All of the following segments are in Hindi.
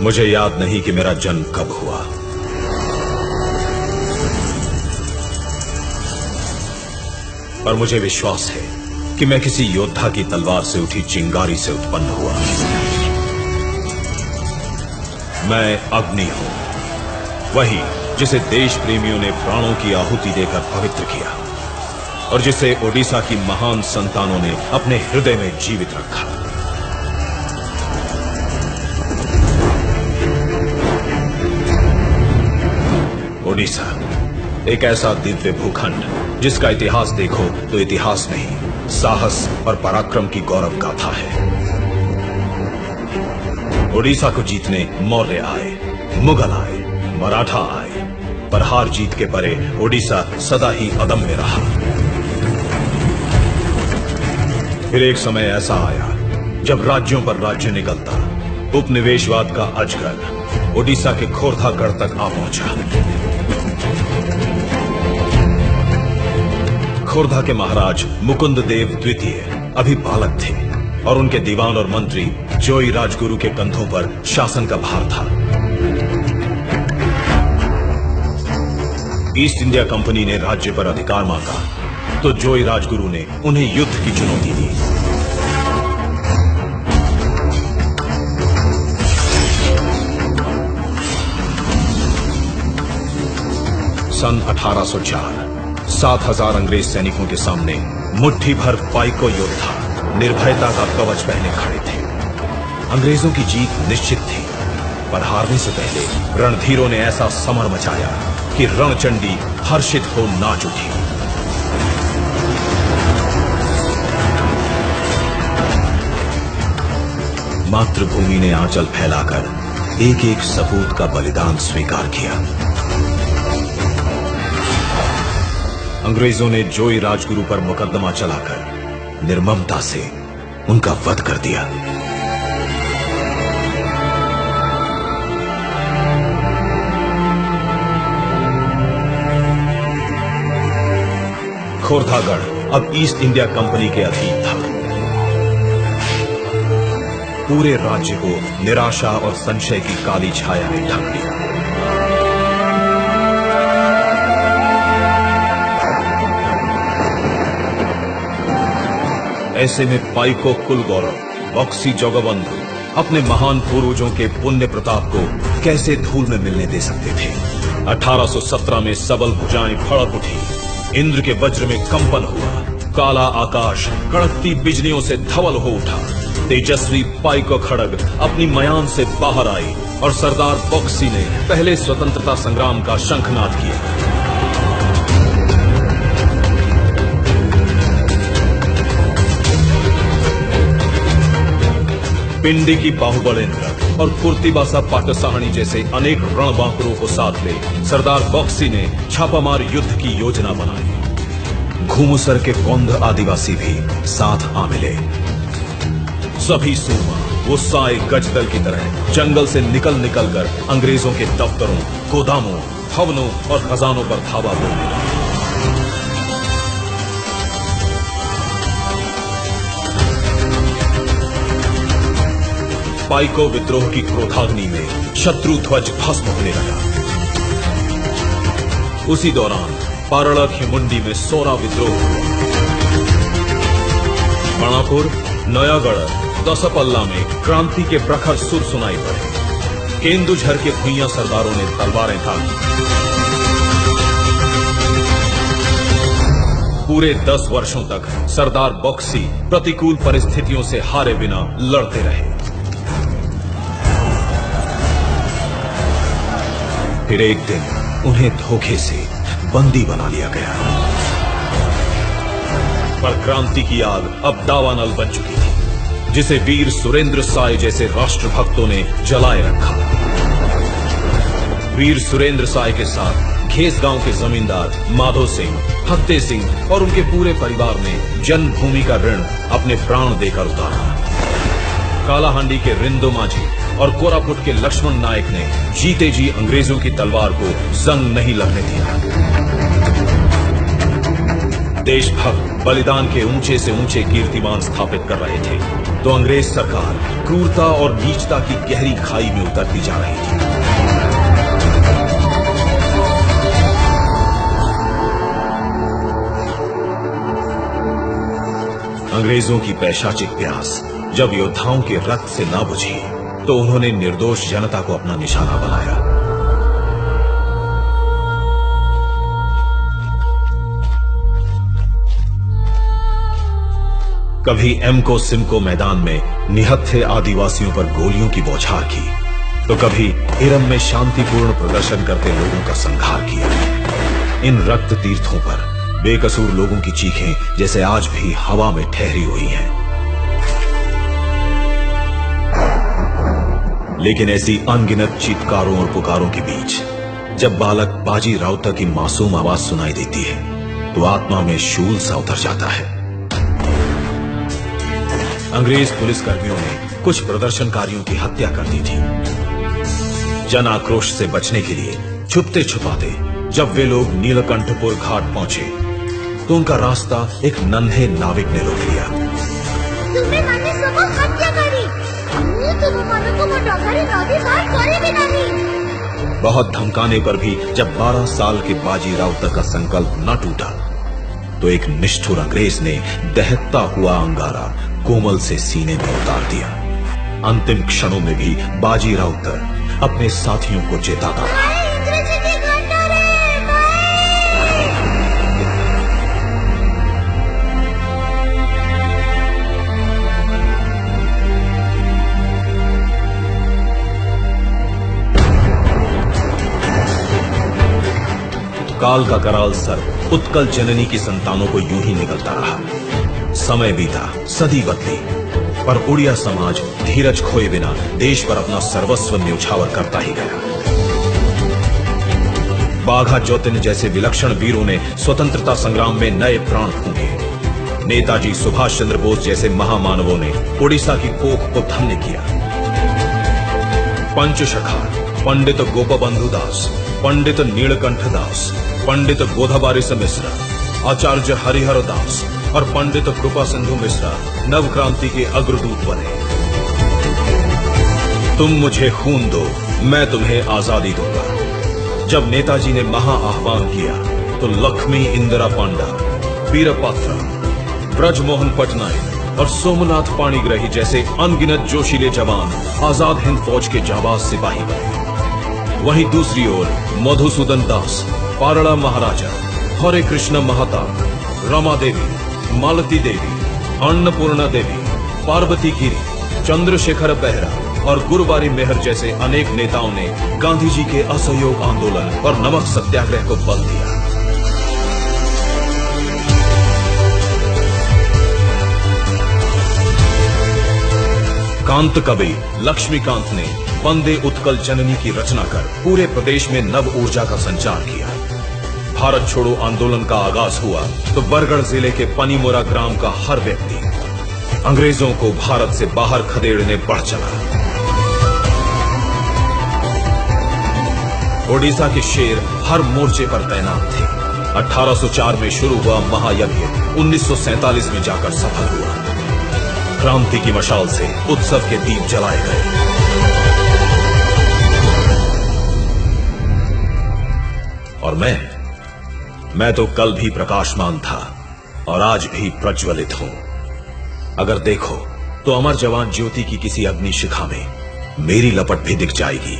मुझे याद नहीं कि मेरा जन्म कब हुआ, पर मुझे विश्वास है कि मैं किसी योद्धा की तलवार से उठी चिंगारी से उत्पन्न हुआ। मैं अग्नि हूं, वही जिसे देश प्रेमियों ने प्राणों की आहुति देकर पवित्र किया और जिसे ओडिशा की महान संतानों ने अपने हृदय में जीवित रखा। ओडिशा एक ऐसा दिव्य भूखंड जिसका इतिहास देखो तो इतिहास नहीं, साहस और पराक्रम की गौरव गाथा है। ओडिशा को जीतने मौर्य आए, मुगल आए, मराठा आए, पर हार जीत के परे ओडिशा सदा ही अदम्य रहा। फिर एक समय ऐसा आया जब राज्यों पर राज्य निकलता, उपनिवेशवाद का अजगर ओडिशा के खोरधागढ़ तक आ पहुंचा। खोरधा के महाराज मुकुंद देव द्वितीय अभी बालक थे और उनके दीवान और मंत्री जोई राजगुरु के कंधों पर शासन का भार था। ईस्ट इंडिया कंपनी ने राज्य पर अधिकार मांगा तो जोई राजगुरु ने उन्हें युद्ध की चुनौती दी। सन 1804 7,000 अंग्रेज सैनिकों के सामने मुट्ठी भर पाइको योद्धा निर्भयता का कवच पहने खड़े थे। अंग्रेजों की जीत निश्चित थी, पर हारने से पहले रणधीरों ने ऐसा समर मचाया कि रणचंडी हर्षित हो नाच उठी। मातृभूमि ने आंचल फैलाकर एक एक सपूत का बलिदान स्वीकार किया। अंग्रेजों ने जोई राजगुरु पर मुकदमा चलाकर निर्ममता से उनका वध कर दिया। खोरधागढ़ अब ईस्ट इंडिया कंपनी के अधीन था। पूरे राज्य को निराशा और संशय की काली छाया ने ढक लिया। ऐसे में पाइको कुल गौरव बक्सी जगबंधु अपने महान पूर्वजों के पुण्य प्रताप को कैसे धूल में मिलने दे सकते थे। 1817 में सबल भुजाएं फड़क उठी, इंद्र के वज्र में कंपन हुआ, काला आकाश कड़कती बिजलियों से धवल हो उठा। तेजस्वी पाइको खड़ग अपनी मयान से बाहर आई और सरदार बक्सी ने पहले स्वतंत्रता संग्राम का शंखनाद किया। पिंडी की बाहुबलेंद्र और कुर्तिबासा पाटसाहनी जैसे अनेक रणबांकुरों को साथ ले सरदार बक्सी ने छापामार युद्ध की योजना बनाई। घूमसर के कौंध आदिवासी भी साथ आ मिले। सभी सूरमा वो साए गजदल की तरह जंगल से निकल कर अंग्रेजों के दफ्तरों, गोदामों, भवनों और खजानों पर धावा बोलने लगे। पाइको विद्रोह की क्रोधाग्नि में शत्रु ध्वज भस्म होने लगा। उसी दौरान पारड़क हिमुंडी में सोरा विद्रोह हुआ। मणापुर, नयागढ़, दसपल्ला में क्रांति के प्रखर सुर सुनाई पड़े। केंदुझर के भुइयां सरदारों ने तलवारें तानी। पूरे 10 वर्षों तक सरदार बक्सी प्रतिकूल परिस्थितियों से हारे बिना लड़ते रहे। फिर एक दिन उन्हें धोखे से बंदी बना लिया गया, पर क्रांति की आग अब दावानल बन चुकी थी, जिसे वीर सुरेंद्र साय जैसे राष्ट्रभक्तों ने जलाए रखा। वीर सुरेंद्र साय के साथ घेस गांव के जमींदार माधो सिंह, फत्ते सिंह और उनके पूरे परिवार ने जन्मभूमि का ऋण अपने प्राण देकर उतारा। कालाहांडी के रिंदो माझी और कोरापुट के लक्ष्मण नायक ने जीते जी अंग्रेजों की तलवार को जंग नहीं लगने दिया। देशभक्त बलिदान के ऊंचे से ऊंचे कीर्तिमान स्थापित कर रहे थे। तो अंग्रेज सरकार क्रूरता और नीचता की गहरी खाई में उतरती जा रही थी। अंग्रेजों की पैशाचिक प्यास जब योद्धाओं के रक्त से ना बुझी तो उन्होंने निर्दोष जनता को अपना निशाना बनाया। कभी एमको सिमको मैदान में निहत्थे आदिवासियों पर गोलियों की बौछार की, तो कभी इरम में शांतिपूर्ण प्रदर्शन करते लोगों का संहार किया। इन रक्त तीर्थों पर बेकसूर लोगों की चीखें जैसे आज भी हवा में ठहरी हुई हैं। लेकिन ऐसी अनगिनत चीत्कारों और पुकारों के बीच जब बालक बाजी राउतर की मासूम आवाज सुनाई देती है तो आत्मा में शूल सा उतर जाता है। अंग्रेज पुलिसकर्मियों ने कुछ प्रदर्शनकारियों की हत्या कर दी थी। जन आक्रोश से बचने के लिए छुपते छुपाते जब वे लोग नीलकंठपुर घाट पहुंचे तो उनका रास्ता एक नन्हे नाविक ने रोक लिया। तुमने माने सबको हत्या करी, हमने तुम को डॉक्टरी नदी पार करे भी नहीं। बहुत धमकाने पर भी जब 12 साल के बाजी राउतर का संकल्प न टूटा तो एक निष्ठुर अंग्रेज ने दहकता हुआ अंगारा कोमल से सीने में उतार दिया। अंतिम क्षणों में भी बाजी राउतर अपने साथियों को चेताता था। काल का कराल सर्प उत्कल जननी की संतानों को यूं ही निकलता रहा। समय बीता, सदी बदली, पर उड़िया समाज धीरज खोए बिना देश पर अपना सर्वस्व न्यौछावर करता ही गया। बाघा ज्योतिन जैसे विलक्षण वीरों ने स्वतंत्रता संग्राम में नए प्राण फूंके। नेताजी सुभाष चंद्र बोस जैसे महामानवों ने उड़ीसा की कोख को धन्य किया। पंचशखार पंडित गोपबंधु दास, पंडित नीलकंठ दास, पंडित गोधाबारिस मिश्रा, आचार्य हरिहर दास और पंडित कृपा सिंधु मिश्रा नवक्रांति के अग्रदूत बने। तुम मुझे खून दो, मैं तुम्हें आजादी दूंगा। जब नेताजी ने महा आह्वान किया तो लक्ष्मी इंदिरा पांडा, वीरपात्रा, ब्रजमोहन पटनायक और सोमनाथ पाणिग्राही जैसे अनगिनत जोशीले जवान आजाद हिंद फौज के जाबाज सिपाही बने। वहीं दूसरी ओर मधुसूदन दास, पारड़ा महाराजा, हरे कृष्ण महताब, रमा देवी, मालती देवी, अन्नपूर्णा देवी, पार्वती गिरी, चंद्रशेखर बेहरा और गुरुवारी मेहर जैसे अनेक नेताओं ने गांधी जी के असहयोग आंदोलन और नमक सत्याग्रह को बल दिया। कांत कवि लक्ष्मीकांत ने वंदे उत्कल जननी की रचना कर पूरे प्रदेश में नव ऊर्जा का संचार किया। भारत छोड़ो आंदोलन का आगाज हुआ तो बरगढ़ जिले के पनीमोरा ग्राम का हर व्यक्ति अंग्रेजों को भारत से बाहर खदेड़ने बढ़ चला। ओडिशा के शेर हर मोर्चे पर तैनात थे। 1804 में शुरू हुआ महायज्ञ 1947 में जाकर सफल हुआ। क्रांति की मशाल से उत्सव के दीप जलाए गए। और मैं तो कल भी प्रकाशमान था और आज भी प्रज्वलित हूं। अगर देखो तो अमर जवान ज्योति की किसी अग्नि शिखा में मेरी लपट भी दिख जाएगी।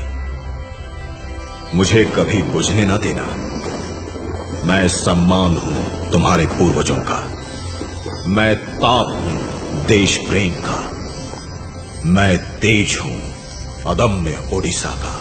मुझे कभी बुझने न देना। मैं सम्मान हूं तुम्हारे पूर्वजों का। मैं ताप हूं देश प्रेम का। मैं तेज हूं अदम्य ओडिशा का।